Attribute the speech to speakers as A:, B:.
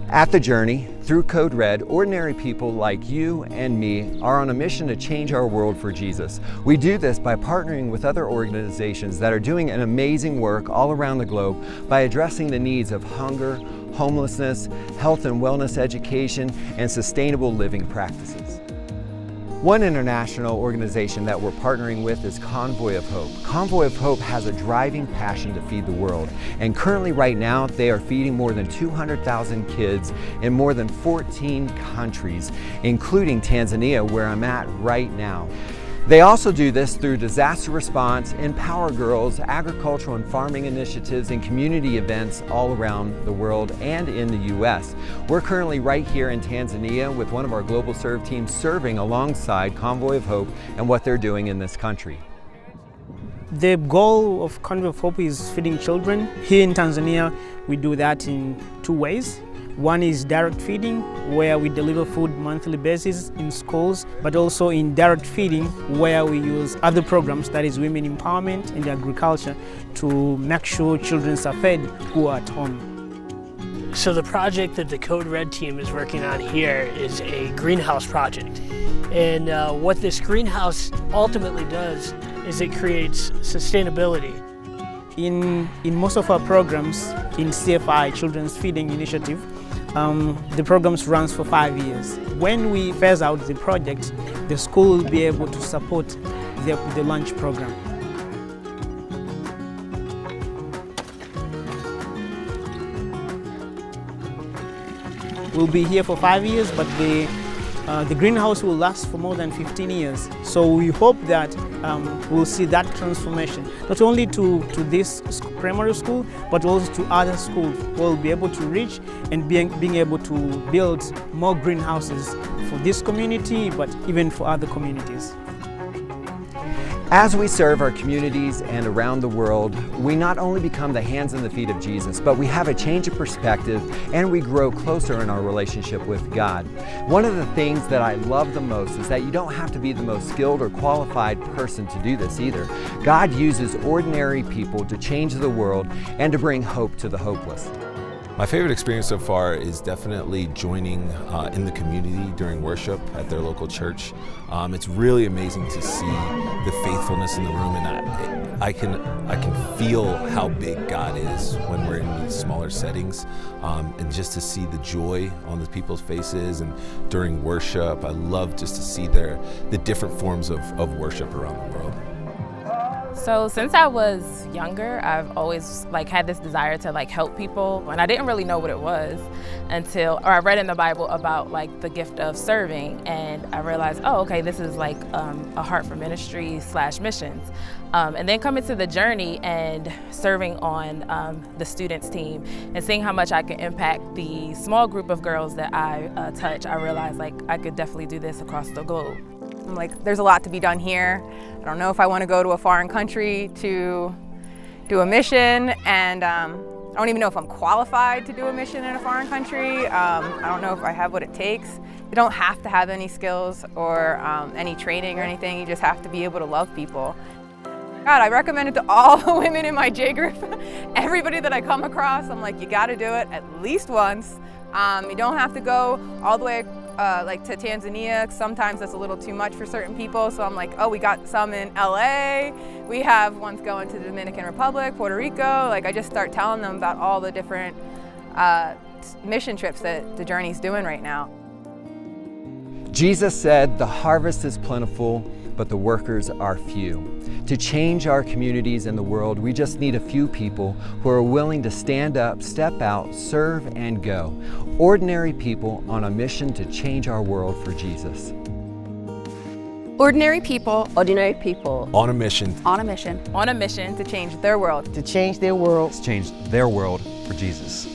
A: At The Journey, through Code Red, ordinary people like you and me are on a mission to change our world for Jesus. We do this by partnering with other organizations that are doing an amazing work all around the globe by addressing the needs of hunger, homelessness, health and wellness education, and sustainable living practices. One international organization that we're partnering with is Convoy of Hope. Convoy of Hope has a driving passion to feed the world, and currently right now they are feeding more than 200,000 kids in more than 14 countries, including Tanzania, where I'm at right now. They also do this through disaster response, Empower Girls, agricultural and farming initiatives, and community events all around the world and in the U.S. We're currently right here in Tanzania with one of our Global Serve teams serving alongside Convoy of Hope and what they're doing in this country.
B: The goal of Convoy of Hope is feeding children. Here in Tanzania, we do that in two ways. One is direct feeding, where we deliver food monthly basis in schools, but also in direct feeding, where we use other programs, that is women empowerment and agriculture, to make sure children are fed who are at home.
C: So the project that the Code Red team is working on here is a greenhouse project. And what this greenhouse ultimately does is it creates sustainability.
B: In most of our programs in CFI, Children's Feeding Initiative, the programs runs for 5 years. When we phase out the project, the school will be able to support the lunch program. We'll be here for 5 years, but the greenhouse will last for more than 15 years. So we hope that we'll see that transformation, not only to this primary school, but also to other schools. We'll be able to reach and being able to build more greenhouses for this community, but even for other communities.
A: As we serve our communities and around the world, we not only become the hands and the feet of Jesus, but we have a change of perspective and we grow closer in our relationship with God. One of the things that I love the most is that you don't have to be the most skilled or qualified person to do this either. God uses ordinary people to change the world and to bring hope to the hopeless.
D: My favorite experience so far is definitely joining in the community during worship at their local church. It's really amazing to see the faithfulness in the room, and I can feel how big God is when we're in these smaller settings, and just to see the joy on the people's faces and during worship. I love just to see the different forms of worship around the world.
E: So since I was younger, I've always had this desire to help people, and I didn't really know what it was until I read in the Bible about the gift of serving, and I realized, oh, okay, this is a heart for ministry / missions. And then coming to the journey and serving on the students team and seeing how much I could impact the small group of girls that I touch, I realized I could definitely do this across the globe.
F: There's a lot to be done here. I don't know if I want to go to a foreign country to do a mission, and I don't even know if I'm qualified to do a mission in a foreign country. I don't know if I have what it takes. You don't have to have any skills or any training or anything. You just have to be able to love people. God, I recommend it to all the women in my J group. Everybody that I come across, I'm you gotta do it at least once. You don't have to go all the way to Tanzania. Sometimes that's a little too much for certain people. So I'm oh, we got some in LA. We have ones going to the Dominican Republic, Puerto Rico. I just start telling them about all the different mission trips that the Journey's doing right now.
A: Jesus said, "The harvest is plentiful, but the workers are few." To change our communities and the world, we just need a few people who are willing to stand up, step out, serve, and go. Ordinary people on a mission to change our world for Jesus.
F: Ordinary people.
G: Ordinary people.
D: On a mission.
G: On a mission.
F: On a mission to change their world.
B: To change their world.
A: To change their world for Jesus.